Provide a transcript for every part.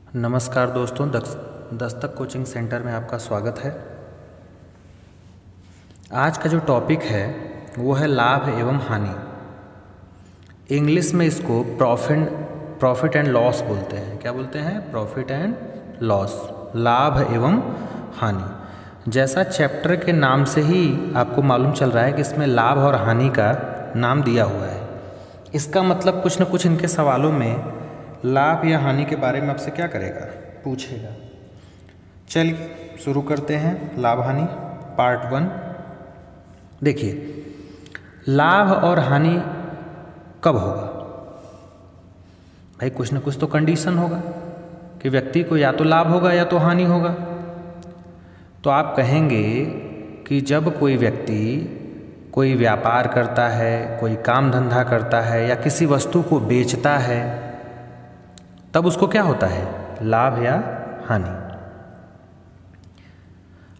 नमस्कार दोस्तों, Dastak coaching centre में आपका स्वागत है। आज का जो टॉपिक है वो है लाभ एवं हानि। इंग्लिश में इसको प्रॉफिट एंड लॉस बोलते हैं। क्या बोलते हैं? प्रॉफिट एंड लॉस, लाभ एवं हानि। जैसा चैप्टर के नाम से ही आपको मालूम चल रहा है कि इसमें लाभ और हानि का नाम दिया हुआ है। इसका मतलब कुछ न कुछ इनके सवालों में लाभ या हानि के बारे में आपसे क्या करेगा, पूछेगा। चलिए शुरू करते हैं। लाभ हानि पार्ट 1। देखिए, लाभ और हानि कब होगा? भाई कुछ न कुछ तो कंडीशन होगा कि व्यक्ति को या तो लाभ होगा या तो हानि होगा। तो आप कहेंगे कि जब कोई व्यक्ति कोई व्यापार करता है, कोई काम धंधा करता है या किसी वस्तु को बेचता है, तब उसको क्या होता है, लाभ या हानि।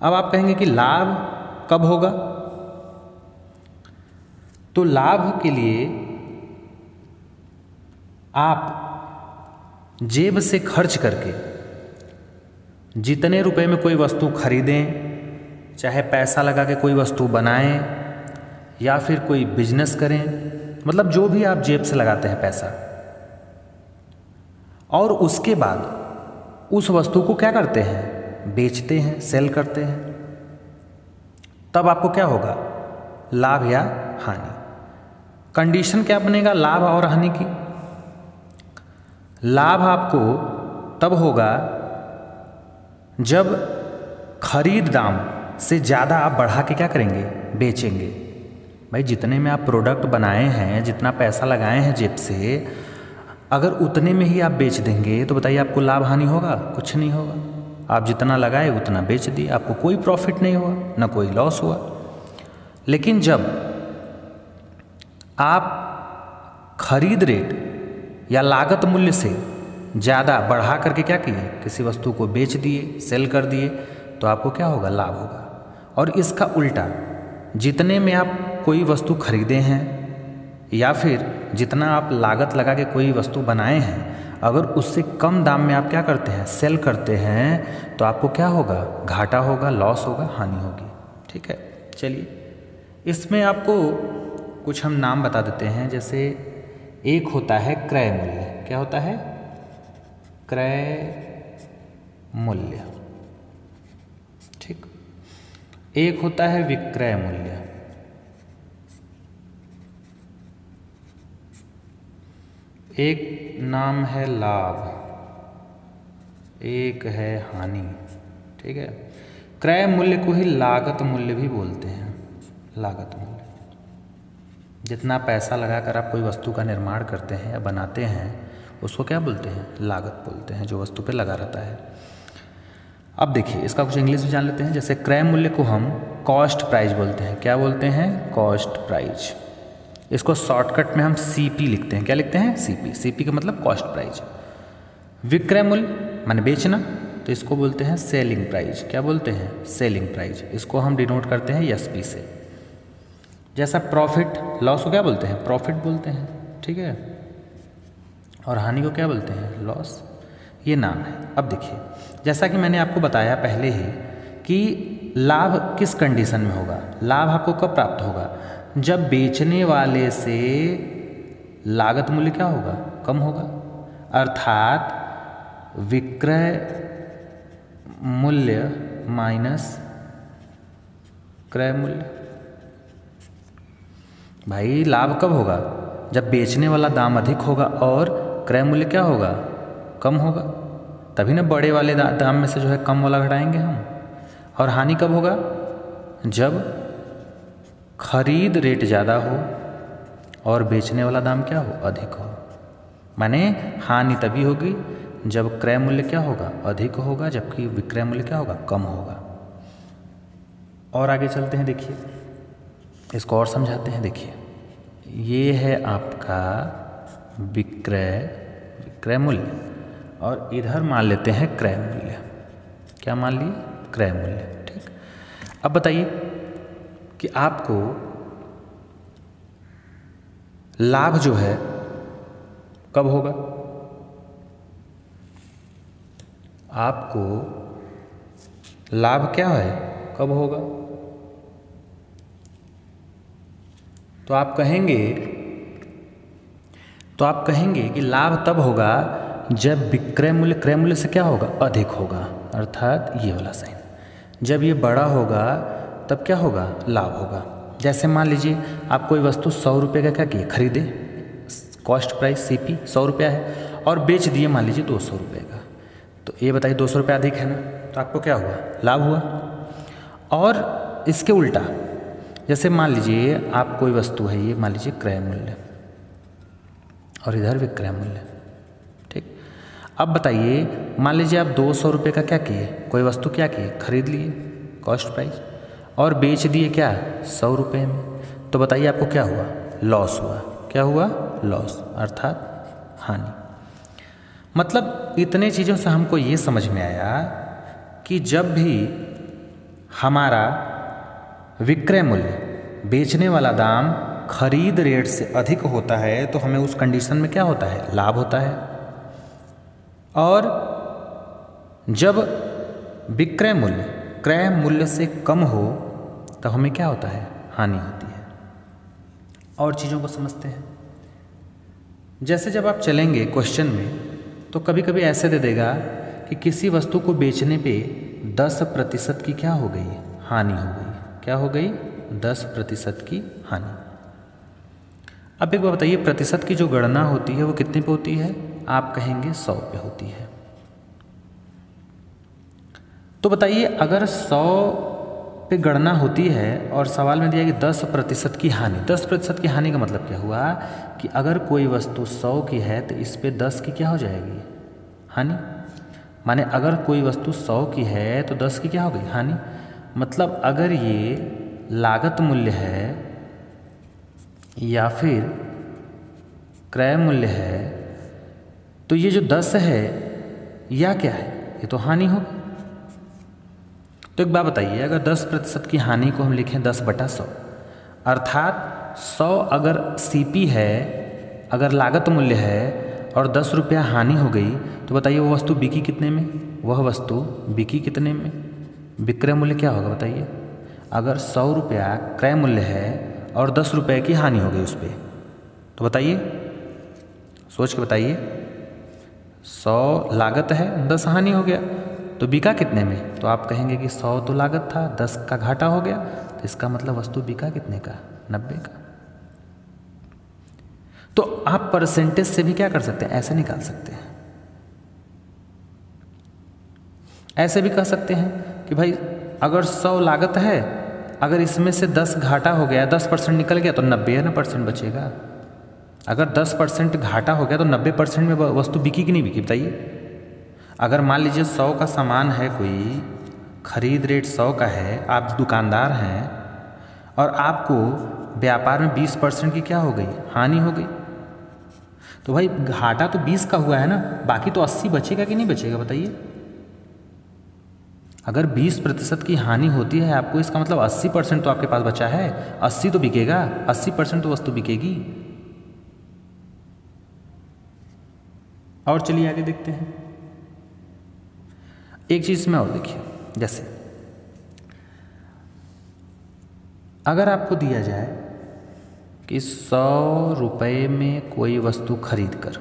अब आप कहेंगे कि लाभ कब होगा? तो लाभ के लिए आप जेब से खर्च करके जितने रुपए में कोई वस्तु खरीदें, चाहे पैसा लगा के कोई वस्तु बनाएं या फिर कोई बिजनेस करें, मतलब जो भी आप जेब से लगाते हैं पैसा, और उसके बाद उस वस्तु को क्या करते हैं, बेचते हैं, सेल करते हैं, तब आपको क्या होगा, लाभ या हानि। कंडीशन क्या बनेगा लाभ और हानि की? लाभ आपको तब होगा जब खरीद दाम से ज़्यादा आप बढ़ा के क्या करेंगे, बेचेंगे। भाई जितने में आप प्रोडक्ट बनाए हैं, जितना पैसा लगाए हैं जेब से, अगर उतने में ही आप बेच देंगे तो बताइए आपको लाभ हानि होगा? कुछ नहीं होगा। आप जितना लगाए उतना बेच दिए, आपको कोई प्रॉफिट नहीं हुआ, ना कोई लॉस हुआ। लेकिन जब आप खरीद रेट या लागत मूल्य से ज़्यादा बढ़ा करके क्या किए, किसी वस्तु को बेच दिए, सेल कर दिए, तो आपको क्या होगा, लाभ होगा। और इसका उल्टा, जितने में आप कोई वस्तु खरीदे हैं या फिर जितना आप लागत लगा के कोई वस्तु बनाए हैं, अगर उससे कम दाम में आप क्या करते हैं, सेल करते हैं, तो आपको क्या होगा, घाटा होगा, लॉस होगा, हानि होगी। ठीक है, चलिए इसमें आपको कुछ हम नाम बता देते हैं। जैसे एक होता है क्रय मूल्य। क्या होता है? क्रय मूल्य। ठीक। एक होता है विक्रय मूल्य। एक नाम है लाभ, एक है हानि। ठीक है। क्रय मूल्य को ही लागत मूल्य भी बोलते हैं। लागत मूल्य, जितना पैसा लगाकर आप कोई वस्तु का निर्माण करते हैं या बनाते हैं, उसको क्या बोलते हैं, लागत बोलते हैं, जो वस्तु पे लगा रहता है। अब देखिए इसका कुछ इंग्लिश भी जान लेते हैं। जैसे क्रय मूल्य को हम कॉस्ट प्राइस बोलते हैं। क्या बोलते हैं? Cost price. इसको शॉर्टकट में हम सीपी लिखते हैं। क्या लिखते हैं? सीपी। सीपी का मतलब कॉस्ट प्राइस। विक्रय मूल्य माने बेचना, तो इसको बोलते हैं सेलिंग प्राइस। क्या बोलते हैं? Selling price. इसको हम डिनोट करते हैं एसपी से। जैसा प्रॉफिट, लॉस को क्या बोलते हैं, प्रॉफिट बोलते हैं। ठीक है। और हानि को क्या बोलते हैं, लॉस। ये नाम है। अब देखिए, जैसा कि मैंने आपको बताया पहले ही कि लाभ किस कंडीशन में होगा, लाभ आपको कब प्राप्त होगा, जब बेचने वाले से लागत मूल्य क्या होगा, कम होगा, अर्थात विक्रय मूल्य माइनस क्रय मूल्य। भाई लाभ कब होगा, जब बेचने वाला दाम अधिक होगा और क्रय मूल्य क्या होगा, कम होगा। तभी ना बड़े वाले दाम में से जो है कम वाला घटाएंगे हम। और हानि कब होगा, जब खरीद रेट ज़्यादा हो और बेचने वाला दाम क्या हो, अधिक हो। माने हानि तभी होगी जब क्रय मूल्य क्या होगा, अधिक होगा, जबकि विक्रय मूल्य क्या होगा, कम होगा। और आगे चलते हैं, देखिए इसको और समझाते हैं। देखिए ये है आपका विक्रय मूल्य, और इधर मान लेते हैं क्रय मूल्य। क्या मान लिए, क्रय मूल्य। ठीक। अब बताइए कि आपको लाभ जो है कब होगा, आपको लाभ क्या है, कब होगा? तो आप कहेंगे कि लाभ तब होगा जब विक्रय मूल्य क्रय मूल्य से क्या होगा, अधिक होगा, अर्थात ये वाला साइन। जब ये बड़ा होगा तब क्या होगा, लाभ होगा। जैसे मान लीजिए आप कोई वस्तु 100 रुपये का क्या किए, खरीदे, कॉस्ट प्राइस CP 100 रुपया है, और बेच दिए मान लीजिए 200 रुपये का। तो ये बताइए 200 रुपये अधिक है ना, तो आपको क्या हुआ, लाभ हुआ। और इसके उल्टा, जैसे मान लीजिए आप कोई वस्तु है, ये मान लीजिए क्रय मूल्य और इधर विक्रय मूल्य, ठीक। अब बताइए मान लीजिए आप 200 रुपये का क्या किए, कोई वस्तु क्या किए, खरीद लिए कॉस्ट प्राइस, और बेच दिए क्या 100 रुपये में। तो बताइए आपको क्या हुआ, लॉस हुआ। क्या हुआ, लॉस, अर्थात हानि। मतलब इतने चीज़ों से हमको ये समझ में आया कि जब भी हमारा विक्रय मूल्य, बेचने वाला दाम खरीद रेट से अधिक होता है तो हमें उस कंडीशन में क्या होता है, लाभ होता है। और जब विक्रय मूल्य क्रय मूल्य से कम हो तो हमें क्या होता है, हानि होती है। और चीज़ों को समझते हैं। जैसे जब आप चलेंगे क्वेश्चन में तो कभी कभी ऐसे दे देगा कि किसी वस्तु को बेचने पे 10% की क्या हो गई, हानि हो गई। क्या हो गई, 10% की हानि। अब एक बात बताइए, प्रतिशत की जो गणना होती है वो कितने पे होती है, आप कहेंगे 100 पे होती है। तो बताइए अगर 100 पे गणना होती है और सवाल में दिया कि 10% की हानि, 10% की हानि का मतलब क्या हुआ कि अगर कोई वस्तु 100 की है तो इस पे 10 की क्या हो जाएगी, हानि। माने अगर कोई वस्तु 100 की है तो 10 की क्या हो गई, हानि। मतलब अगर ये लागत मूल्य है या फिर क्रय मूल्य है तो ये जो 10 है या क्या है, ये तो हानि होगी। तो एक बात बताइए, अगर 10% की हानि को हम लिखें 10/100, अर्थात 100 अगर CP है, अगर लागत मूल्य है और 10 रुपया हानि हो गई, तो बताइए वो वस्तु बिकी कितने में, वह वस्तु बिकी कितने में, विक्रय मूल्य क्या होगा बताइए। अगर 100 रुपया क्रय मूल्य है और 10 रुपये की हानि हो गई उस पर, तो बताइए, सोच के बताइए, 100 लागत है, 10 हानि हो गया, तो बिका कितने में। तो आप कहेंगे कि 100 तो लागत था, 10 का घाटा हो गया, तो इसका मतलब वस्तु बिका कितने का, 90 का। तो आप परसेंटेज से भी क्या कर सकते हैं, ऐसे निकाल सकते हैं। ऐसे भी कह सकते हैं कि भाई अगर 100 लागत है, अगर इसमें से 10 घाटा हो गया, 10% निकल गया तो 90% बचेगा। अगर 10% घाटा हो गया तो 90% में वस्तु बिकी कि नहीं बिकी बताइए। अगर मान लीजिए 100 का सामान है, कोई खरीद रेट 100 का है, आप दुकानदार हैं और आपको व्यापार में 20% की क्या हो गई, हानि हो गई, तो भाई घाटा तो 20 का हुआ है ना, बाकी तो 80 बचेगा कि नहीं बचेगा बताइए। अगर 20% की हानि होती है आपको, इसका मतलब 80% तो आपके पास बचा है, 80 तो बिकेगा, 80% तो वस्तु बिकेगी। और चलिए आगे देखते हैं। एक चीज़ में और देखिए, जैसे अगर आपको दिया जाए कि 100 रुपये में कोई वस्तु खरीद कर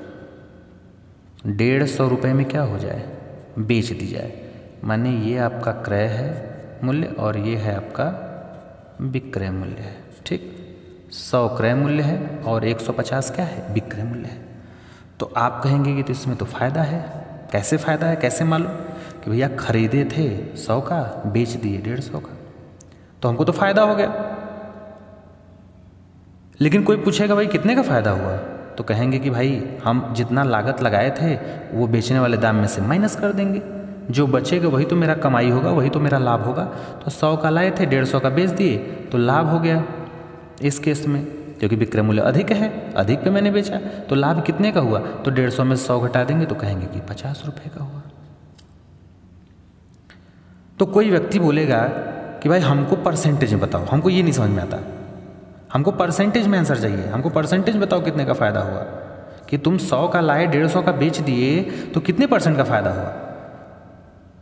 150 रुपये में क्या हो जाए, बेच दी जाए, माने ये आपका क्रय है मूल्य और ये है आपका विक्रय मूल्य है, ठीक। 100 क्रय मूल्य है और 150 क्या है, विक्रय मूल्य है। तो आप कहेंगे कि तो इसमें तो फ़ायदा है। कैसे फ़ायदा है, कैसे मालूम कि भैया खरीदे थे 100 का, बेच दिए 150 का, तो हमको तो फ़ायदा हो गया। लेकिन कोई पूछेगा भाई कितने का फ़ायदा हुआ, तो कहेंगे कि भाई हम जितना लागत लगाए थे वो बेचने वाले दाम में से माइनस कर देंगे, जो बचेगा वही तो मेरा कमाई होगा, वही तो मेरा लाभ होगा। तो 100 का लाए थे, 150 का बेच दिए तो लाभ हो गया इस केस में, क्योंकि विक्रय मूल्य अधिक है, अधिक पे मैंने बेचा, तो लाभ कितने का हुआ, तो 150 में 100 घटा देंगे तो कहेंगे कि 50 रुपये का हुआ। तो कोई व्यक्ति बोलेगा कि भाई हमको परसेंटेज में बताओ, हमको ये नहीं समझ में आता, हमको परसेंटेज में आंसर चाहिए, हमको परसेंटेज बताओ कितने का फ़ायदा हुआ, कि तुम 100 का लाए 150 का बेच दिए तो कितने % का फ़ायदा हुआ।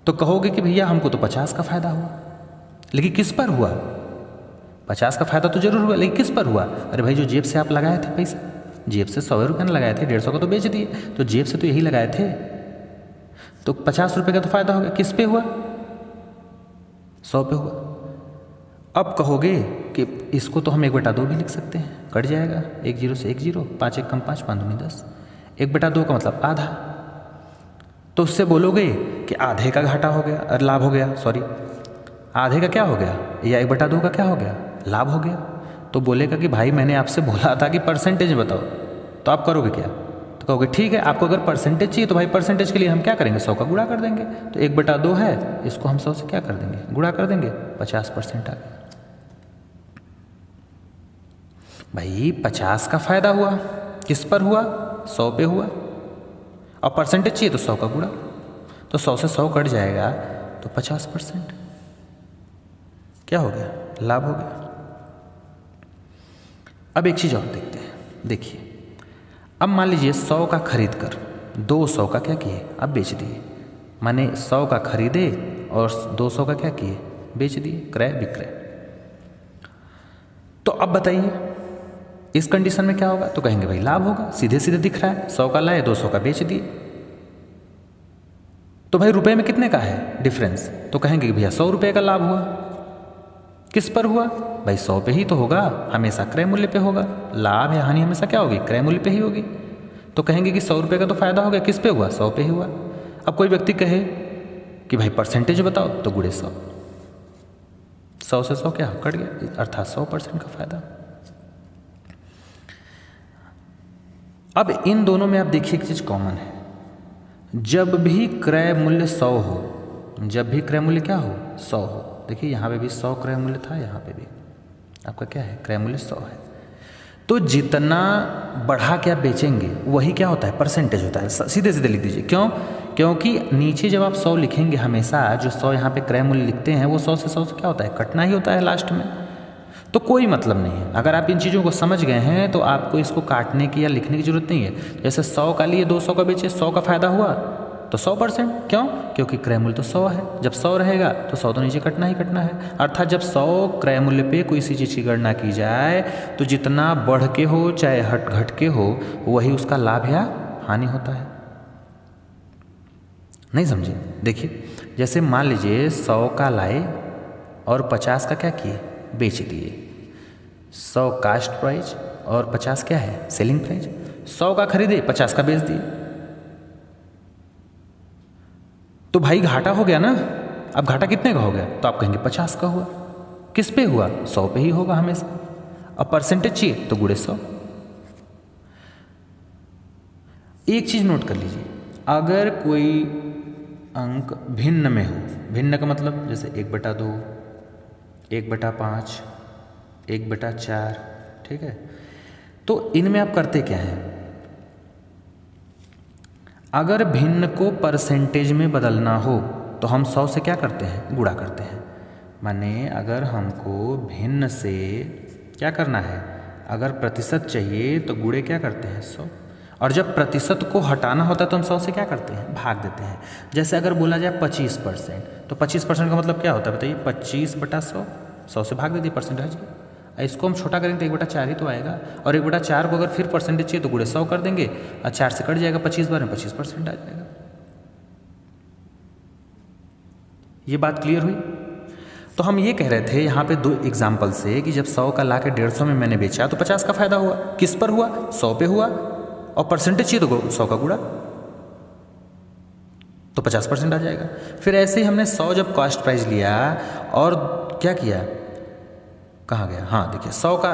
तो कहोगे कि भैया हमको तो 50 का फायदा हुआ, लेकिन किस पर हुआ? 50 का फायदा तो जरूर हुआ, लेकिन किस पर हुआ? अरे भाई जो जेब से आप लगाए थे पैसा, जेब से 100 रुपये लगाए थे, 150 का तो बेच दिए, तो जेब से तो यही लगाए थे, तो 50 रुपये का तो फायदा हो गया। किस पे हुआ? 100 पे हुआ। अब कहोगे कि इसको तो हम 1/2 भी लिख सकते हैं, कट जाएगा, 1 0 से 1 0, 5 1 कम 5, 5 दूनी 10, 1/2 का मतलब आधा। तो उससे बोलोगे कि आधे का घाटा हो गया और लाभ हो गया, सॉरी आधे का क्या हो गया, या 1/2 का क्या हो गया, लाभ हो गया। तो बोलेगा कि भाई मैंने आपसे बोला था कि परसेंटेज बताओ, तो आप करोगे क्या? तो कहोगे ठीक है, आपको अगर परसेंटेज चाहिए तो भाई परसेंटेज के लिए हम क्या करेंगे, 100 का गुणा कर देंगे। तो 1/2 है, इसको हम 100 से क्या कर देंगे, गुणा कर देंगे, 50% आ गया। भाई 50 का फायदा हुआ, किस पर हुआ, 100 पे हुआ, और परसेंटेज चाहिए तो 100 का गुणा, तो 100 से 100 कट जाएगा, तो 50% क्या हो गया, लाभ हो गया। अब एक चीज़ और देखते हैं, देखिए अब मान लीजिए 100 का खरीद कर 200 का क्या किए, अब बेच दिए, माने 100 का खरीदे और 200 का क्या किए, बेच दिए, क्रय विक्रय। तो अब बताइए इस कंडीशन में क्या होगा? तो कहेंगे भाई लाभ होगा, सीधे सीधे दिख रहा है, 100 का लाए 200 का बेच दिए। तो भाई रुपए में कितने का है डिफरेंस? तो कहेंगे कि भैया 100 रुपये का लाभ हुआ। किस पर हुआ? भाई 100 पे ही तो होगा, हमेशा क्रय मूल्य पे होगा। लाभ या हानि हमेशा क्या होगी, क्रय मूल्य पे ही होगी। तो कहेंगे कि 100 रुपये का तो फायदा हो गया, किस पे हुआ, 100 पे ही हुआ। अब कोई व्यक्ति कहे कि भाई परसेंटेज बताओ, तो गुणे 100, 100 से 100 क्या कट गया, अर्थात 100% का फायदा। अब इन दोनों में आप देखिए एक चीज कॉमन है, जब भी क्रय मूल्य 100 हो, जब भी क्रय मूल्य क्या हो, 100 हो। देखिए यहाँ पे भी 100 क्रय मूल्य था, यहाँ पे भी आपका क्या है, क्रय मूल्य 100 है। तो जितना बढ़ा के आप बेचेंगे वही क्या होता है, परसेंटेज होता है। सीधे सीधे लिख दीजिए, क्यों? क्योंकि नीचे जब आप 100 लिखेंगे, हमेशा जो 100 यहाँ पे क्रय मूल्य लिखते हैं वो 100 से क्या होता है, कटना ही होता है लास्ट में। तो कोई मतलब नहीं है, अगर आप इन चीज़ों को समझ गए हैं तो आपको इसको काटने की या लिखने की जरूरत नहीं है। जैसे 100 का लिए 200 का बेचे, 100 का फायदा हुआ तो 100%, क्यों? क्योंकि क्रय मूल्य तो 100 है, जब 100 रहेगा तो 100 तो नीचे कटना ही कटना है। अर्थात जब 100 क्रय मूल्य पे कोई सी चीज़ की गणना की जाए तो जितना बढ़ के हो चाहे हट घट के हो, वही उसका लाभ या हानि होता है। नहीं समझे? देखिए जैसे मान लीजिए 100 का लाए और 50 का क्या किए, बेच दिए। 100 कास्ट प्राइस और 50 क्या है, सेलिंग प्राइस। 100 का खरीदे, 50 का बेच दिए, तो भाई घाटा हो गया ना। अब घाटा कितने का हो गया? तो आप कहेंगे 50 का हुआ। किस पे हुआ? 100 पे ही होगा हमेशा। अब परसेंटेज चाहिए तो गुणे 100। एक चीज नोट कर लीजिए, अगर कोई अंक भिन्न में हो, भिन्न का मतलब जैसे 1/2, 1/5, 1/4, ठीक है, तो इनमें आप करते क्या हैं? अगर भिन्न को परसेंटेज में बदलना हो तो हम 100 से क्या करते हैं, गुणा करते हैं। माने अगर हमको भिन्न से क्या करना है, अगर प्रतिशत चाहिए तो गुणे क्या करते हैं, 100। और जब प्रतिशत को हटाना होता है तो हम 100 से क्या करते हैं, भाग देते हैं। जैसे अगर बोला जाए 25%, तो 25% का मतलब क्या होता है बताइए, 25/100, 100 से भाग दे दिए, परसेंटेज। इसको हम छोटा करेंगे तो 1/4 ही तो आएगा, और 1/4 को अगर फिर परसेंटेज चाहिए तो गुणे 100 कर देंगे, और 4 से कट जाएगा, 25 बार में 25% आ जाएगा। ये बात क्लियर हुई? तो हम ये कह रहे थे यहाँ पे 2 एग्जाम्पल से कि जब 100 का ला के 150 में मैंने बेचा तो 50 का फायदा हुआ। किस पर हुआ? 100 पे हुआ, और परसेंटेज चाहिए तो 100 का गुणा, तो 50% आ जाएगा। फिर ऐसे ही हमने 100 जब कॉस्ट प्राइस लिया और क्या किया, कहाँ गया, हाँ देखिए 100 का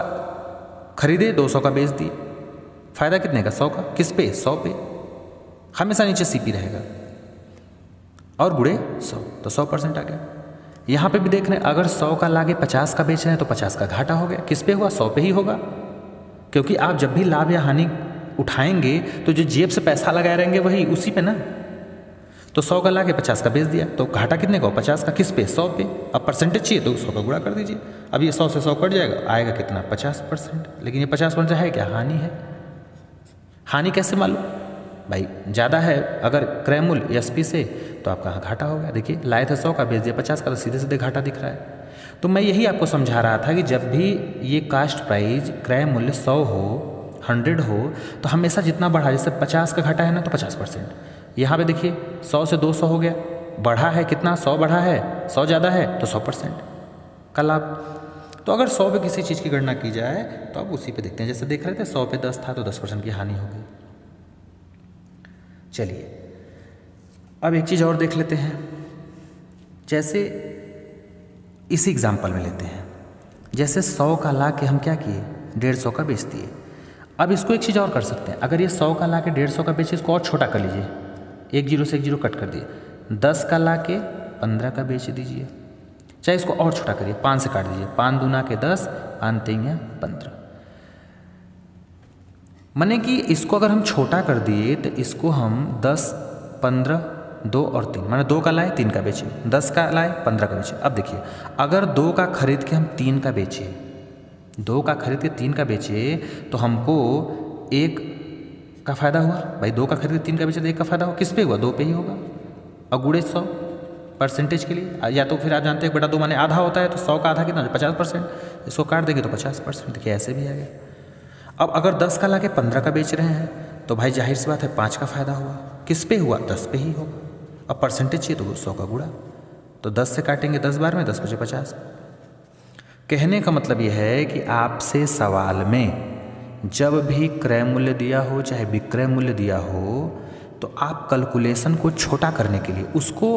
खरीदे, 200 का बेच दिए, फायदा कितने का, 100 का। किस पे? 100 पे, हमेशा नीचे सीपी रहेगा, और गुणे 100, तो 100% आ गया। यहाँ पे भी देख रहे हैं, अगर 100 का लागे 50 का बेच रहे हैं तो 50 का घाटा हो गया। किस पे हुआ? 100 पे ही होगा, क्योंकि आप जब भी लाभ या हानि उठाएंगे तो जो जेब से पैसा लगाए रहेंगे वही उसी पे ना। तो 100 का लाके 50 का बेच दिया, तो घाटा कितने का? 50 का। किस पे? 100 पे। अब परसेंटेज चाहिए तो 100 का गुणा कर दीजिए। अब ये 100 से 100 कट जाएगा, आएगा कितना? 50%। लेकिन ये 50% है क्या? हानि है। हानि कैसे मालूम? भाई ज़्यादा है अगर क्रय मूल्य एसपी से, तो आपका घाटा हो गया। देखिए लाए थे 100 का, बेच दिया 50 का, तो सीधे सीधे घाटा दिख रहा है। तो मैं यही आपको समझा रहा था कि जब भी ये कास्ट प्राइस क्रय मूल्य 100 हो, 100 हो, तो हमेशा जितना बढ़ा, जैसे 50 का घाटा है ना तो 50%। यहाँ पे देखिए 100 से 200 हो गया, बढ़ा है कितना, 100 बढ़ा है, 100 ज़्यादा है तो 100% का लाभ। तो अगर 100 पे किसी चीज़ की गणना की जाए तो अब उसी पे देखते हैं। जैसे देख रहे थे 100 पे 10 था तो 10% की हानि हो गई। चलिए अब एक चीज़ और देख लेते हैं। जैसे इसी एग्जाम्पल में लेते हैं, जैसे 100 का ला के हम क्या किए, 150 का बेच दिए। अब इसको एक चीज़ और कर सकते हैं, अगर ये 100 का ला के 150 का बेचे, इसको और छोटा कर लीजिए, 1 जीरो से 1 जीरो कट कर दिए। 10 का ला के 15 का बेच दीजिए, चाहे इसको और छोटा करिए, 5 से काट दीजिए, 5 दूना के 10, 5 तेंगे 15। माने कि इसको अगर हम छोटा कर दिए तो इसको हम 10, 15, 2 और 3, माने 2 का लाए 3 का बेचे, 10 का लाए 15 का बेचे। अब देखिए अगर 2 का खरीद के हम 3 का बेचे, 2 का खरीद के 3 का बेचे तो हमको 1 का फ़ायदा हुआ। भाई 2 का खरीद के 3 का बेचे तो 1 का फ़ायदा हुआ, किस पे हुआ, 2 पे ही होगा। और गुड़े 100 परसेंटेज के लिए, या तो फिर आप जानते हैं बटा 2 माने आधा होता है, तो 100 का आधा कितना, 50%, इसको काट देंगे तो 50%। देखिए ऐसे भी आ गया। अब अगर 10 का ला के 15 का बेच रहे हैं तो भाई जाहिर सी बात है 5 का फ़ायदा हुआ, किस पे हुआ, 10 पे ही होगा। अब परसेंटेज चाहिए तो 100 का गुणा, तो 10 से काटेंगे 10 बार में, 10 बचे 50। कहने का मतलब यह है कि आपसे सवाल में जब भी क्रय मूल्य दिया हो चाहे विक्रय मूल्य दिया हो, तो आप कैलकुलेशन को छोटा करने के लिए उसको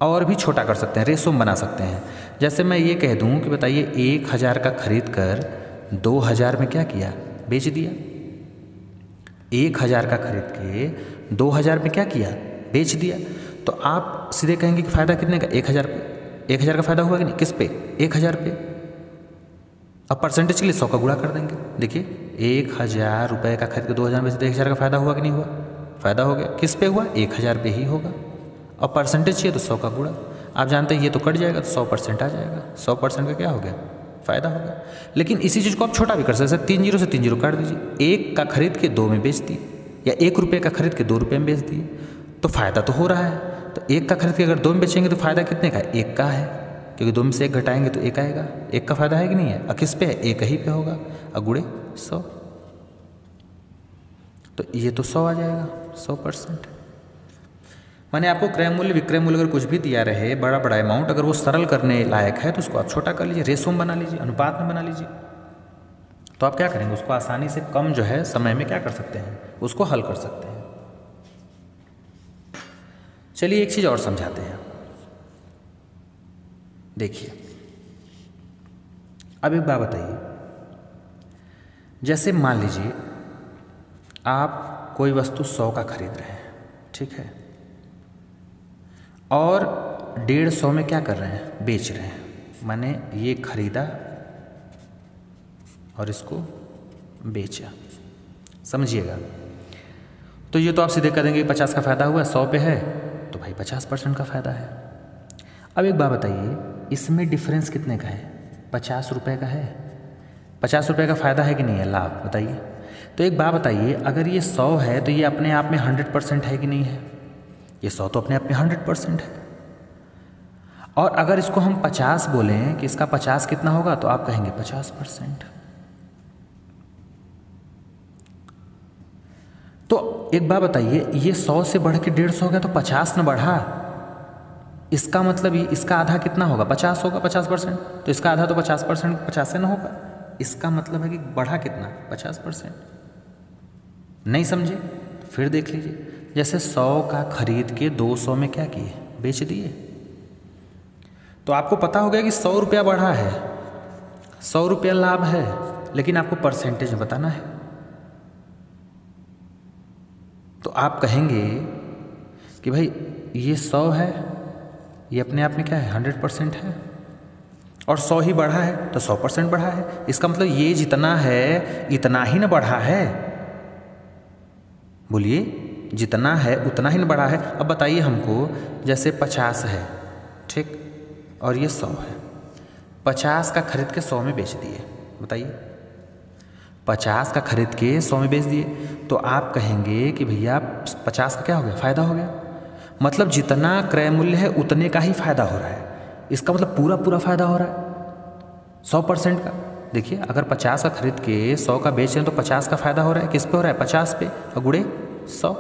और भी छोटा कर सकते हैं, रेशो बना सकते हैं। जैसे मैं ये कह दूं कि बताइए 1000 का खरीद कर 2000 में क्या किया, बेच दिया। 1000 का खरीद के 2000 में क्या किया, बेच दिया। तो आप सीधे कहेंगे कि फ़ायदा कितने का, 1000 पे। 1000 का फ़ायदा हुआ कि नहीं, किस पे, 1000 पे। अब परसेंटेज के लिए 100 का गुणा कर देंगे। देखिए 1000 रुपये का खरीद के 2000 में से 1000 का फ़ायदा हुआ कि नहीं हुआ, फ़ायदा हो गया। किस पे हुआ, 1000 पे ही होगा। और परसेंटेज चाहिए तो 100 का गुणा। आप जानते हैं ये तो कट जाएगा तो 100% आ जाएगा। 100% का क्या हो गया, फ़ायदा होगा। लेकिन इसी चीज़ को आप छोटा भी कर सकते हैं, 3 जीरो से 3 जीरो काट दीजिए। 1 का खरीद के 2 में बेच दिए, या 1 रुपये का खरीद के 2 रुपये में बेच दिए, तो फ़ायदा तो हो रहा है। तो 1 का खरीद के अगर 2 में बेचेंगे तो फ़ायदा कितने का, 1 का है, क्योंकि 2 में से 1 घटाएंगे तो 1 आएगा। 1 का फ़ायदा है कि नहीं है, और किस पे है, 1 ही पे होगा, और गुणे 100, तो ये तो 100 आ जाएगा, 100%। माने आपको क्रय मूल्य विक्रय मूल्य अगर कुछ भी दिया रहे, बड़ा बड़ा अमाउंट, अगर वो सरल करने लायक है तो उसको आप छोटा कर लीजिए, रेशो में बना लीजिए, अनुपात में बना लीजिए। तो आप क्या करेंगे, उसको आसानी से कम जो है समय में क्या कर सकते हैं, उसको हल कर सकते हैं। चलिए एक चीज़ और समझाते हैं। देखिए अब एक बात बताइए, जैसे मान लीजिए आप कोई वस्तु 100 का खरीद रहे हैं, ठीक है, और 150 में क्या कर रहे हैं, बेच रहे हैं। माने ये खरीदा और इसको बेचा, समझिएगा। तो ये तो आप सीधे कह देंगे 50 का फ़ायदा हुआ, 100 पे है तो भाई 50% का फ़ायदा है। अब एक बात बताइए, इसमें डिफरेंस कितने का है, 50 रुपये का है। 50 रुपये का फ़ायदा है कि नहीं है, लाभ, बताइए। तो एक बात बताइए, अगर ये 100 है तो ये अपने आप में 100% है कि नहीं है, ये 100 तो अपने आप में 100% है। और अगर इसको हम 50 बोलें कि इसका 50 कितना होगा, तो आप कहेंगे 50%। तो एक बात बताइए, ये 100 से बढ़ के 150 हो गया तो 50 न बढ़ा, इसका मतलब ये इसका आधा कितना होगा, 50 होगा, 50%। तो इसका आधा तो 50%, 50 से न होगा, इसका मतलब है कि बढ़ा कितना, 50%। नहीं समझे, फिर देख लीजिए। जैसे 100 का खरीद के 200 में क्या किए, बेच दिए, तो आपको पता हो गया कि 100 रुपया बढ़ा है, 100 रुपया लाभ है, लेकिन आपको परसेंटेज बताना है। तो आप कहेंगे कि भाई ये 100 है, ये अपने आप में क्या है, 100% है, और 100 ही बढ़ा है तो 100% बढ़ा है। इसका मतलब ये जितना है इतना ही न बढ़ा है, बोलिए, जितना है उतना ही न बढ़ा है। अब बताइए हमको, जैसे 50 है, ठीक, और ये 100 है, 50 का खरीद के 100 में बेच दिए, बताइए। 50 का खरीद के 100 में बेच दिए, तो आप कहेंगे कि भैया 50 का क्या हो गया, फ़ायदा हो गया। मतलब जितना क्रय मूल्य है उतने का ही फ़ायदा हो रहा है। इसका मतलब पूरा पूरा फ़ायदा हो रहा है 100% का। देखिए अगर 50 का खरीद के 100 का बेच रहे हैं तो 50 का फ़ायदा हो रहा है। किस पे हो रहा है, 50 पे, और गुणे 100,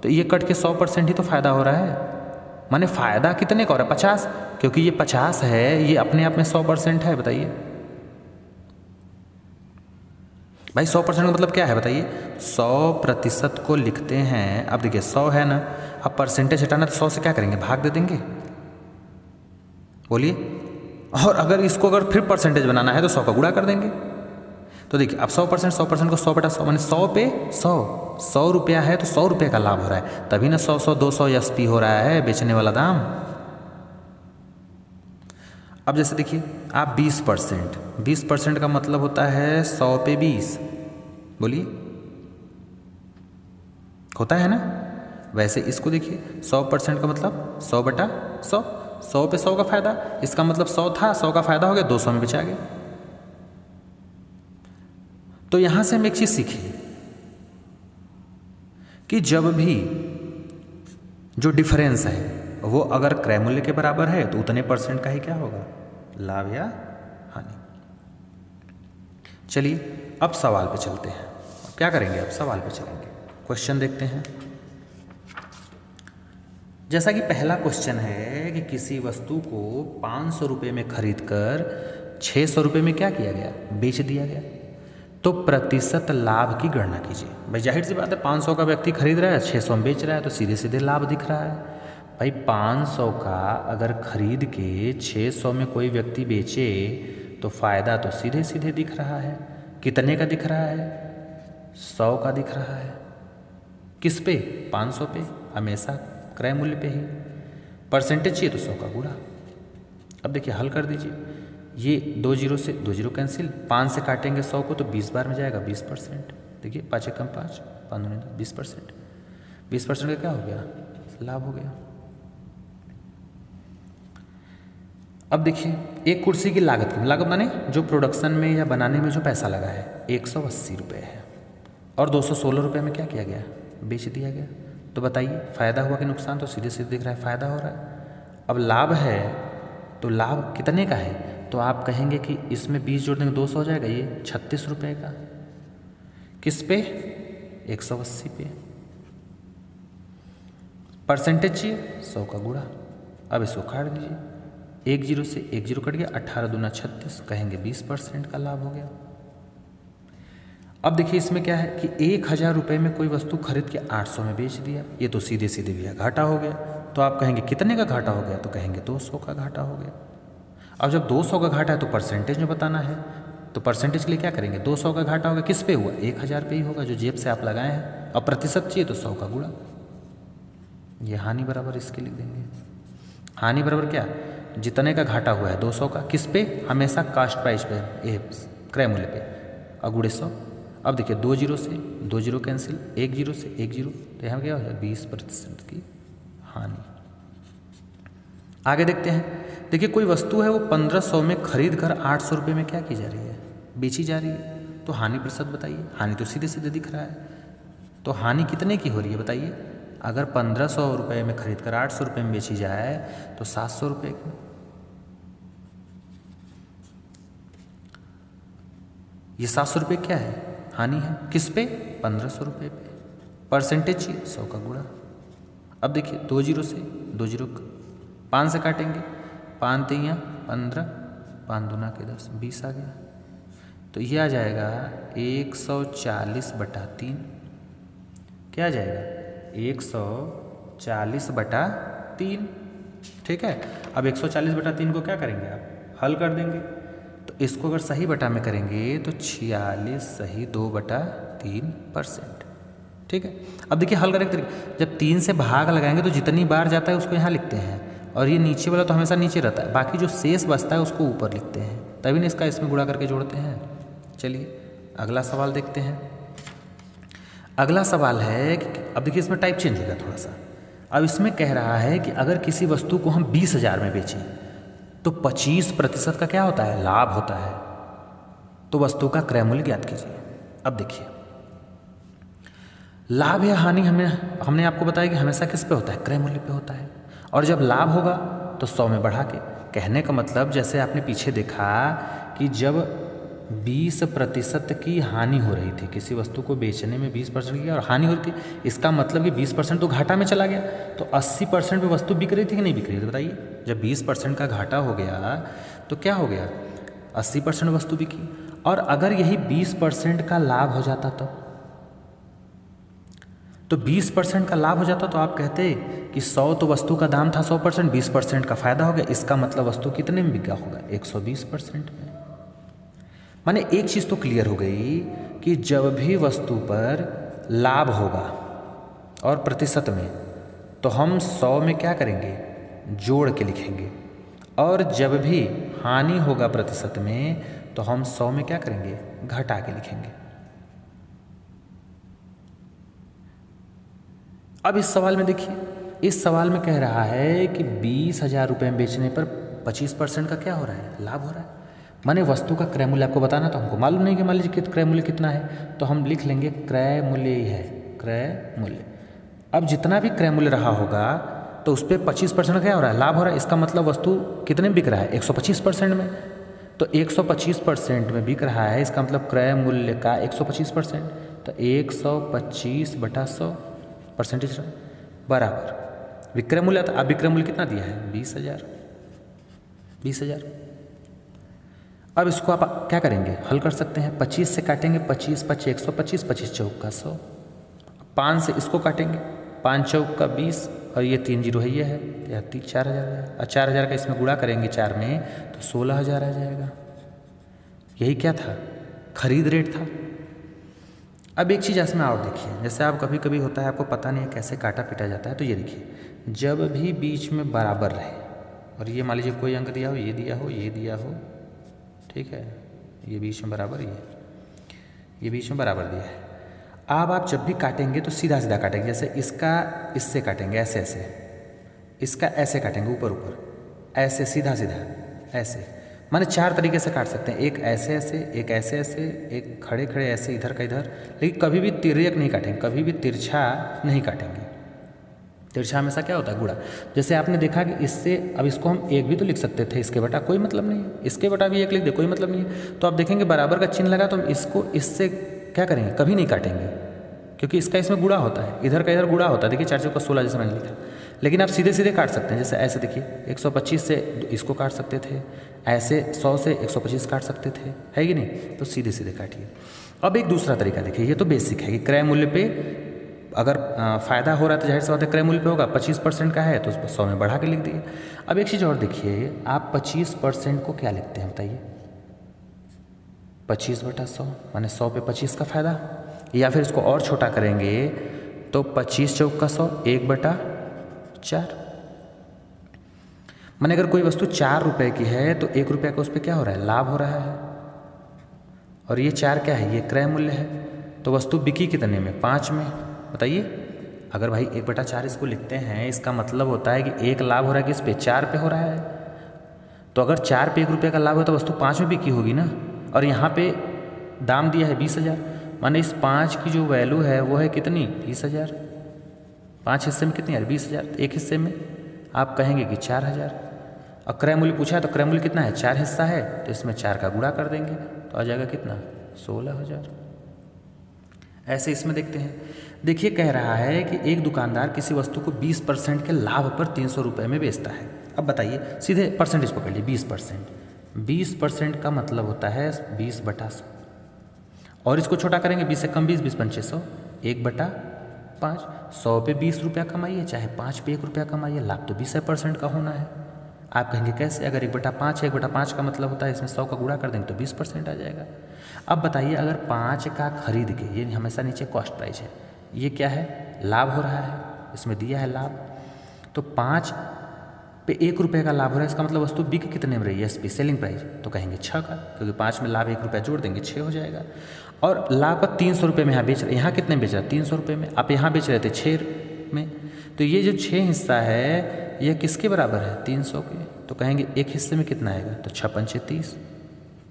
तो ये कट के 100% ही तो फ़ायदा हो रहा है। माने फ़ायदा कितने का हो रहा है, 50, क्योंकि ये 50 है, ये अपने आप में 100% है। बताइए भाई 100% का मतलब क्या है बताइए, 100% को लिखते हैं। अब देखिए 100 है ना, अब परसेंटेज हटाना तो 100 से क्या करेंगे, भाग दे देंगे, बोलिए। और अगर इसको अगर फिर परसेंटेज बनाना है तो 100 का गुणा कर देंगे। तो देखिए अब 100% को 100 बटा 100 माने 100 पे 100 रुपया है तो 100 रुपये का लाभ हो रहा है, तभी ना 100 200 एसपी हो रहा है बेचने वाला दाम। अब जैसे देखिए आप 20% का मतलब होता है 100 पे 20, बोलिए होता है ना। वैसे इसको देखिए 100% का मतलब 100 बटा 100, 100 पे 100 का फायदा, इसका मतलब 100 था, 100 का फायदा हो गया, 200 में बेचा गया। तो यहां से हम एक चीज सीखे कि जब भी जो डिफरेंस है वो अगर क्रय मूल्य के बराबर है तो उतने परसेंट का ही क्या होगा, लाभ या हानि। चलिए अब सवाल पे चलते हैं। क्या करेंगे, अब सवाल पे चलेंगे, क्वेश्चन देखते हैं। जैसा कि पहला क्वेश्चन है कि किसी वस्तु को 500 रुपये में खरीद कर 600 रुपये में क्या किया गया, बेच दिया गया, तो प्रतिशत लाभ की गणना कीजिए। भाई जाहिर सी बात है 500 का व्यक्ति खरीद रहा है, 600 में बेच रहा है, तो सीधे सीधे लाभ दिख रहा है। भाई 500 का अगर खरीद के 600 में कोई व्यक्ति बेचे तो फायदा तो सीधे सीधे दिख रहा है। कितने का दिख रहा है, 100 का दिख रहा है। किस पे, 500 पे, हमेशा क्रय मूल्य पे ही। परसेंटेज चाहिए तो 100 का गुणा। अब देखिए हल कर दीजिए, ये 2 जीरो से 2 जीरो कैंसिल, 5 से काटेंगे 100 को तो 20 बार में जाएगा 20%। देखिए 5 एकम 5, 5 दूनी 20%, 20% का क्या हो गया, लाभ हो गया। अब देखिए एक कुर्सी की लागत माने जो प्रोडक्शन में या बनाने में जो पैसा लगा है 180 रुपये है, और 216 रुपये में क्या किया गया, बेच दिया गया। तो बताइए फायदा हुआ कि नुकसान, तो सीधे सीधे दिख रहा है फायदा हो रहा है। अब लाभ है तो लाभ कितने का है, तो आप कहेंगे कि इसमें 20 जोड़ देंगे 200 हो जाएगा, ये 36 रुपये का। किस पे, 180 पे। परसेंटेज चाहिए 100 का गुणा। अब इसको काट दीजिए, 1 जीरो से 1 जीरो कट गया, 18 दूना 36, कहेंगे 20% का लाभ हो गया। अब देखिए इसमें क्या है कि 1000 रुपये में कोई वस्तु खरीद के 800 में बेच दिया, ये तो सीधे सीधे भैया घाटा हो गया। तो आप कहेंगे कितने का घाटा हो गया, तो कहेंगे 200 का घाटा हो गया। अब जब 200 का घाटा है तो परसेंटेज में बताना है, तो परसेंटेज के लिए क्या करेंगे, 200 का घाटा होगा, किस पे हुआ, 1000 पे ही होगा जो जेब से आप लगाए हैं। और प्रतिशत चाहिए तो 100 का गुणा। ये हानि बराबर इसके लिख देंगे। हानि बराबर क्या, जितने का घाटा हुआ है 200 का, किस पे, हमेशा कास्ट प्राइस पे, क्रय मूल्य पे, और गुणे 100। अब देखिए 2 जीरो से 2 जीरो कैंसिल, 1 जीरो से 1 जीरो, तो यहाँ क्या हो जाए 20% की हानि। आगे देखते हैं। देखिए कोई वस्तु है वो 1500 में खरीद कर 800 रुपये में क्या की जा रही है, बेची जा रही है, तो हानि प्रतिशत बताइए। हानि तो सीधे सीधे दिख रहा है, तो हानि कितने की हो रही है बताइए। अगर 1500 रुपये में खरीद कर 800 रुपये में बेची जाए तो 700 रुपये की। ये 700 रुपये क्या है, हानि है। किस पे, 1500 रुपये पे। परसेंटेज चाहिए 100 का गुणा। अब देखिए 2 जीरो से 2 जीरो 5 से काटेंगे, 5 3 15, 5 दूना के 10, 20 आ गया। तो ये आ जाएगा 140/3, क्या आ जाएगा 140/3। ठीक है। अब 140/3 को क्या करेंगे आप, हल कर देंगे। तो इसको अगर सही बटा में करेंगे तो 46 सही 2/3%। ठीक है। अब देखिए हल करें तरीके, जब 3 से भाग लगाएंगे तो जितनी बार जाता है उसको यहाँ लिखते हैं, और ये नीचे वाला तो हमेशा नीचे रहता है, बाकी जो शेष बचता है उसको ऊपर लिखते हैं, तभी ना इसका इसमें गुणा करके जोड़ते हैं। चलिए अगला सवाल देखते हैं। अगला सवाल है कि अब देखिए इसमें टाइप चेंज होगा थोड़ा सा। अब इसमें कह रहा है कि अगर किसी वस्तु को हम 20,000 में बेचें तो 25% का क्या होता है, लाभ होता है। तो वस्तु का क्रय मूल्य ज्ञात कीजिए। अब देखिए, लाभ या हानि हमने आपको बताया कि हमेशा किस पे होता है, क्रय मूल्य पे होता है। और जब लाभ होगा तो 100 में बढ़ा के, कहने का मतलब जैसे आपने पीछे देखा कि जब 20% की हानि हो रही थी, किसी वस्तु को बेचने में 20% की और हानि हो रही थी, इसका मतलब कि 20% तो घाटा में चला गया, तो 80% पे वस्तु बिक रही थी कि नहीं बिक रही थी, बताइए। जब 20% का घाटा हो गया तो क्या हो गया, 80% वस्तु बिकी। और अगर यही 20% का लाभ हो जाता तो 20% का लाभ हो जाता तो आप कहते कि 100 तो वस्तु का दाम था 100%, 20% का फायदा हो गया, इसका मतलब वस्तु कितने में बिका होगा, 120% में। माने एक चीज़ तो क्लियर हो गई कि जब भी वस्तु पर लाभ होगा और प्रतिशत में, तो हम 100 में क्या करेंगे, जोड़ के लिखेंगे। और जब भी हानि होगा प्रतिशत में, तो हम 100 में क्या करेंगे, घटा के लिखेंगे। अब इस सवाल में देखिए, इस सवाल में कह रहा है कि 20,000 रुपये में बेचने पर 25% का क्या हो रहा है, लाभ हो रहा है। माने वस्तु का क्रय मूल्य आपको बताना, तो हमको मालूम नहीं कि मान लीजिए क्रय मूल्य कितना है, तो हम लिख लेंगे क्रय मूल्य ही है, क्रय मूल्य। अब जितना भी क्रय मूल्य रहा होगा तो उस पर 25% क्या हो रहा है, लाभ हो रहा है। इसका मतलब वस्तु कितने में बिक रहा है, 125% में। तो 125% में बिक रहा है, इसका मतलब क्रय मूल्य का 125%, तो 125/100 परसेंटेज बराबर विक्रय मूल्य था। अब विक्रय मूल्य कितना दिया है, 20,000। 20,000। अब इसको आप क्या करेंगे, हल कर सकते हैं, 25 से काटेंगे, 25 5 125, 25 चौक का 100, 5 से इसको काटेंगे, 5 चौक का 20, और ये 3 जीरो है, ये है, या 4,000 है। और 4,000 का इसमें गुणा करेंगे 4 में, तो 16,000 आ जाएगा। यही क्या था, खरीद रेट था। अब एक चीज़ इसमें और देखिए, जैसे आप कभी कभी होता है आपको पता नहीं है कैसे काटा पीटा जाता है, तो ये देखिए, जब भी बीच में बराबर रहे, और ये मान लीजिए कोई अंक दिया हो, ये दिया हो, ये दिया हो, ठीक है, ये बीच में बराबर, ये बीच में बराबर दिया है। अब आप जब भी काटेंगे तो सीधा सीधा काटेंगे, जैसे इसका इससे काटेंगे, ऐसे ऐसे, इसका ऐसे काटेंगे, ऊपर ऊपर, ऐसे सीधा सीधा ऐसे। माने 4 तरीके से काट सकते हैं, एक ऐसे ऐसे, एक ऐसे ऐसे, एक खड़े खड़े ऐसे, इधर का इधर, लेकिन कभी भी तिर्यक नहीं काटेंगे, कभी भी तिरछा नहीं काटेंगे। तिरछा हमेशा क्या होता है, गुणा। जैसे आपने देखा कि इससे, अब इसको हम 1 भी तो लिख सकते थे, इसके बटा कोई मतलब नहीं है, इसके बटा भी 1 लिख दे, कोई मतलब नहीं है। तो आप देखेंगे बराबर का चिन्ह लगा, तो हम इसको इससे क्या करेंगे, कभी नहीं काटेंगे, क्योंकि इसका इसमें गुणा होता है, इधर का इधर गुणा होता है। देखिए 4 चौका 16 जैसे मैंने लिखा, लेकिन आप सीधे सीधे काट सकते हैं, जैसे ऐसे देखिए, 125 से इसको काट सकते थे, ऐसे 100 से 125 काट सकते थे, है कि नहीं, तो सीधे सीधे काटिए। अब एक दूसरा तरीका देखिए, ये तो बेसिक है कि क्रय मूल्य पे अगर फ़ायदा हो रहा है तो जाहिर सी बात है क्रय मूल्य पे होगा, 25% का है तो उसको 100 में बढ़ा के लिख दिए। अब एक चीज़ और देखिए, आप 25% को क्या लिखते हैं बताइए, 25/100, माने 100 पे 25 का फ़ायदा, या फिर इसको और छोटा करेंगे तो 25 चौक का 100, 1/4। माने अगर कोई वस्तु 4 रुपये की है तो 1 रुपये का उस पर क्या हो रहा है, लाभ हो रहा है, और ये 4 क्या है, ये क्रय मूल्य है। तो वस्तु बिकी कितने में, 5 में, बताइए। अगर भाई 1/4 इसको लिखते हैं, इसका मतलब होता है कि 1 लाभ हो रहा है, किस पे, 4 पे हो रहा है। तो अगर 4 पे 1 रुपये का लाभ हो तो वस्तु 5 में बिकी होगी ना। और यहाँ पे दाम दिया है 20,000, माने इस 5 की जो वैल्यू है वो है कितनी, 20,000। 5 हिस्से में कितनी है, 20,000। एक हिस्से में आप कहेंगे कि 4,000। और क्रय मूल्य पूछा है तो क्रय मूल्य कितना है, 4 हिस्सा है, तो इसमें 4 का गुणा कर देंगे तो आ जाएगा कितना, 16,000। ऐसे इसमें देखते हैं, देखिए कह रहा है कि एक दुकानदार किसी वस्तु को 20% के लाभ पर 300 रुपये में बेचता है। अब बताइए, सीधे परसेंटेज पकड़ लीजिए, 20%। 20% का मतलब होता है 20/100, और इसको छोटा करेंगे, 20 से कम 20, 20 पंचे 100, 1/5। 100 पे 20 रुपया कमाइए, चाहे 5 पे 1 रुपया कमाइए, लाभ तो 20% का होना है। आप कहेंगे कैसे, अगर 1/5 है, 1/5 का मतलब होता है इसमें 100 का गुणा कर देंगे तो 20% आ जाएगा। अब बताइए, अगर 5 का खरीद के, ये हमेशा नीचे कॉस्ट प्राइस है, ये क्या है, लाभ हो रहा है, इसमें दिया है लाभ, तो 5 पे 1 रुपये का लाभ हो रहा है, इसका मतलब वस्तु बिक कितने में रही है, एसपी सेलिंग प्राइस, तो कहेंगे 6 का, क्योंकि 5 में लाभ 1 रुपया जोड़ देंगे, 6 हो जाएगा। और लाभ का 300 रुपये में यहाँ बेच रहे, यहाँ कितने में बेच रहा है, 300 रुपये में। आप यहाँ बेच रहे थे 6 में, तो ये जो 6 हिस्सा है ये किसके बराबर है, 300 के। तो कहेंगे एक हिस्से में कितना आएगा, तो 6 पंचे 30,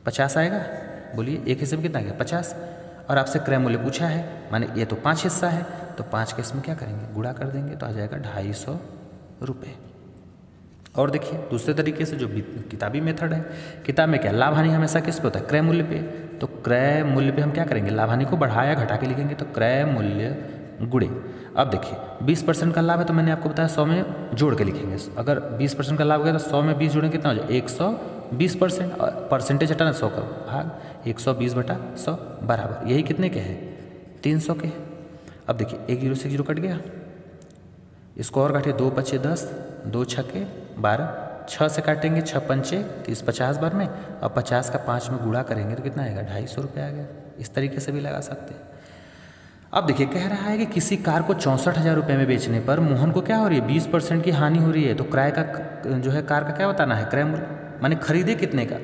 50 आएगा। बोलिए, एक हिस्से में कितना आएगा, 50। और आपसे क्रय मूल्य पूछा है, माने ये तो 5 हिस्सा है, तो 5 के इसमें क्या करेंगे, गुणा कर देंगे, तो आ जाएगा 250 रुपये। और देखिए दूसरे तरीके से जो किताबी मेथड है, किताब में क्या लाभ हानि हमेशा किस पे होता है, क्रय मूल्य पे। तो क्रय मूल्य पे हम क्या करेंगे, लाभ हानि को बढ़ा या घटा के लिखेंगे, तो क्रय मूल्य गुणे। अब देखिए 20% का लाभ है, तो मैंने आपको बताया 100 में जोड़ के लिखेंगे। अगर 20% का लाभ गया तो 100 में 20 जोड़ेंगे कितना हो जाए, 120%। और परसेंटेज हटाना 100 का भाग 120/100 बराबर, यही कितने के हैं, 300 के हैं। अब देखिए 1 जीरो से 1 जीरो कट गया, इसको और काटिए, 2 पचे 10, 2 छक्के 12, 6 से काटेंगे 6 पंचे 30, 50 बार में, और 50 का 5 में गुणा करेंगे तो कितना आएगा, 250 रुपये आ गया। इस तरीके से भी लगा सकते हैं। अब देखिए कह रहा है कि किसी कार को 64,000 रुपये में बेचने पर मोहन को क्या हो रही है, 20% की हानि हो रही है। तो क्रय का जो है कार का क्या बताना है, क्रय मूल्य, माने खरीदे कितने का,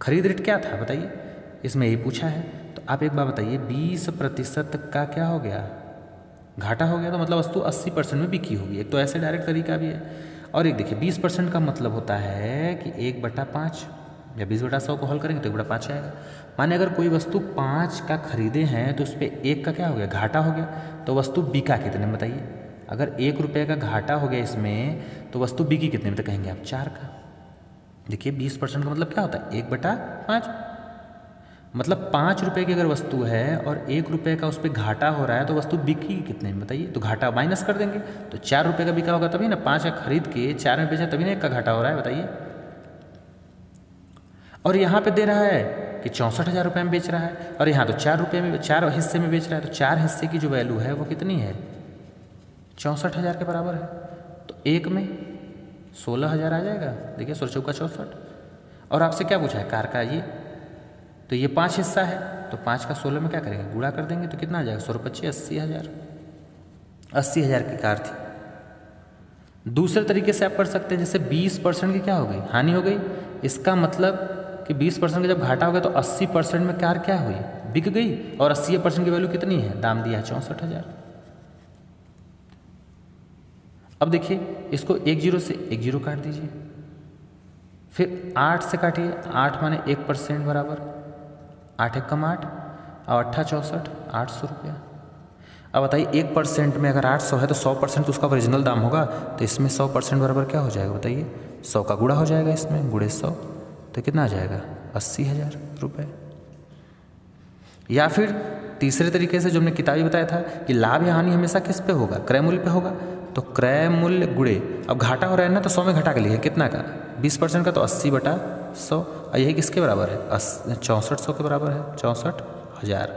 खरीद रेट क्या था बताइए, इसमें यही पूछा है। तो आप एक बार बताइए 20% का क्या हो गया, घाटा हो गया, तो मतलब वस्तु 80% में बिकी होगी। एक तो ऐसे डायरेक्ट तरीका भी है, और एक देखिए 20% का मतलब होता है कि 1/5 या 20/100 को हल करेंगे तो 1/5 आएगा। माने अगर कोई वस्तु 5 का खरीदे हैं तो उस पर 1 का क्या हो गया, घाटा हो गया, तो वस्तु बिका कितने में बताइए। अगर 1 रुपये का घाटा हो गया इसमें, तो वस्तु बिकी कितने में, तो कहेंगे आप 4 का। देखिए 20% का मतलब क्या होता है, 1/5, मतलब 5 रुपये की अगर वस्तु है और 1 रुपये का उस पर घाटा हो रहा है, तो वस्तु बिकी कितने में बताइए। तो घाटा माइनस कर देंगे, तो 4 रुपये का बिका होगा तभी ना, 5 का खरीद के 4 में बेचा तभी ना 1 का घाटा हो रहा है बताइए। और यहाँ पे दे रहा है कि 64,000 रुपये में बेच रहा है, और यहाँ तो 4 रुपये में 4 हिस्से में बेच रहा है, तो 4 हिस्से की जो वैल्यू है वो कितनी है, 64,000 के बराबर है। तो एक में 16,000 आ जाएगा। देखिए 16 चौका 64। और आपसे क्या पूछा है, कार का ये, तो ये 5 हिस्सा है, तो 5 का 16 में क्या करेंगे, गुणा कर देंगे, तो कितना आ जाएगा, 16 पच्चीस 80,000। 80,000 की कार थी। दूसरे तरीके से आप कर सकते हैं, जैसे 20% की क्या हो गई, हानि हो गई। इसका मतलब कि 20% का जब घाटा हो गया तो 80% में कार क्या हुई, बिक गई। और 80% की वैल्यू कितनी है, दाम दिया है 64,000। अब देखिए इसको 1 जीरो से 1 जीरो काट दीजिए, फिर 8 से काटिए, 8 माने 1% बराबर, 8 एक कम 8 और 8 64, 800 रुपया। अब बताइए 1% में अगर 800 है तो 100% तो उसका ओरिजिनल दाम होगा, तो इसमें 100% बराबर क्या हो जाएगा बताइए, 100 का गुणा हो जाएगा इसमें, गुणे 100, तो कितना आ जाएगा, 80,000 रुपये। या फिर तीसरे तरीके से जो हमने किताबी बताया था कि लाभ या हानि हमेशा किस पे होगा, क्रय मूल्य पे होगा। तो क्रय मूल्य गुणे, अब घाटा हो रहा है ना, तो 100 में घटा के लिए कितना का, 20% का, तो 80/100, और यही किसके बराबर है, 6400 के बराबर है, 64,000।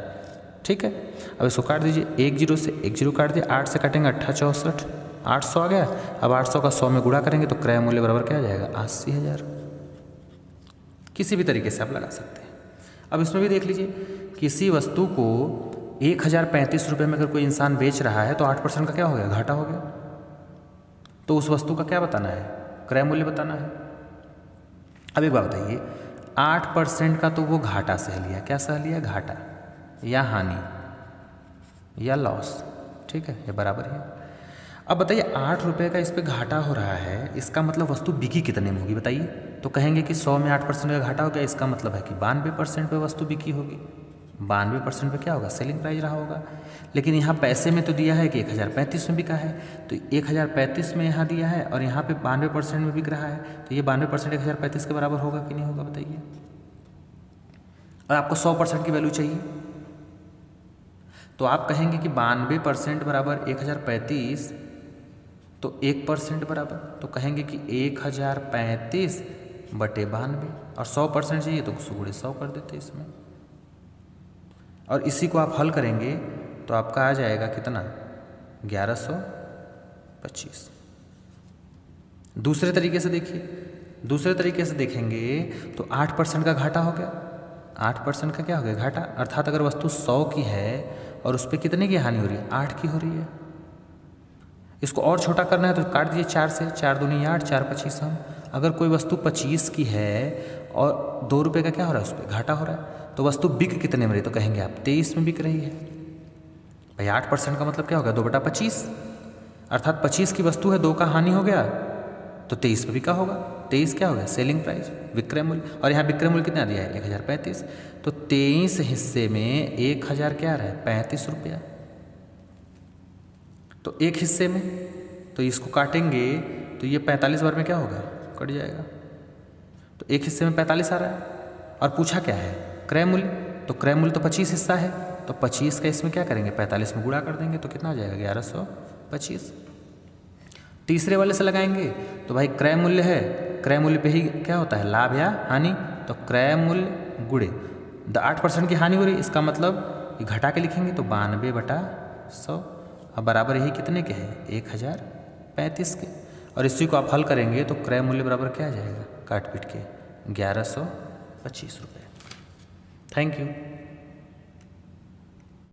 ठीक है, अब इसको काट दीजिए, 1 जीरो से 1 जीरो काट दिया, 8 से काटेंगे 8 64, 800 आ गया। अब 800 का 100 में गुणा करेंगे तो क्रय मूल्य बराबर क्या आ जाएगा, 80,000। किसी भी तरीके से आप लगा सकते हैं। अब इसमें भी देख लीजिए, किसी वस्तु को 1035 रुपये में अगर कोई इंसान बेच रहा है तो 8% का क्या हो गया, घाटा हो गया। तो उस वस्तु का क्या बताना है, क्रय मूल्य बताना है। अब एक बात बताइए, 8% का तो वो घाटा सह लिया, क्या सह लिया, घाटा या हानि या लॉस, ठीक है, ये बराबर है। अब बताइए 8 रुपये का इस पर घाटा हो रहा है, इसका मतलब वस्तु बिकी कितने में होगी बताइए। तो कहेंगे कि 100 में 8% का घाटा हो गया, इसका मतलब है कि 92% पे वस्तु बिकी होगी। 92% पे क्या होगा, सेलिंग प्राइस रहा होगा। लेकिन यहाँ पैसे में तो दिया है कि 1035 में बिका है, तो 1035 में यहाँ दिया है और यहाँ पे 92% में बिक रहा है, तो ये 92% 1035 के बराबर होगा कि नहीं होगा बताइए। और आपको 100% की वैल्यू चाहिए, तो आप कहेंगे कि 92% बराबर 1035, तो 1% बराबर, तो कहेंगे कि 1035/92, और 100% चाहिए तो 100 कर देते इसमें। और इसी को आप हल करेंगे तो आपका आ जाएगा कितना, 1125। दूसरे तरीके से देखिए, दूसरे तरीके से देखेंगे तो 8% का घाटा हो गया, 8% का क्या हो गया, घाटा। अर्थात अगर वस्तु 100 की है और उस पर कितने की हानि हो रही है, 8 की हो रही है। इसको और छोटा करना है तो काट दीजिए 4 से, 4 दूनी 8, 4 25 हम। अगर कोई वस्तु 25 की है और 2 रुपये का क्या हो रहा है, उस पर घाटा हो रहा है, तो वस्तु बिक कितने में रही, तो कहेंगे आप 23 में बिक रही है। भाई 8% का मतलब क्या होगा, 2/25, अर्थात 25 की वस्तु है, 2 का हानि हो गया तो 23 में बिका होगा। 23 क्या हो गया सेलिंग प्राइस, विक्रय मूल्य, और यहाँ विक्रय मूल्य कितना दिया है 1035। तो 23 हिस्से में 1000 क्या आ रहा है 35 रुपया। तो एक हिस्से में तो इसको काटेंगे तो ये 45 बार में क्या होगा कट जाएगा। तो एक हिस्से में 45 आ रहा है और पूछा क्या है क्रय मूल्य, तो क्रय मूल्य तो 25 हिस्सा है, तो 25 का इसमें क्या करेंगे 45 में गुणा कर देंगे तो कितना आ जाएगा 1125। तीसरे वाले से लगाएंगे तो भाई क्रय मूल्य है, क्रय मूल्य पे ही क्या होता है लाभ या हानि, तो क्रय मूल्य गुणे 8% की हानि हो रही है, इसका मतलब ये घटा के लिखेंगे तो 92/100 अब बराबर यही कितने के हैं 1035 के। और इसी को आप हल करेंगे तो क्रय मूल्य बराबर क्या आ जाएगा काट पीट के 1125 रुपये। Thank you.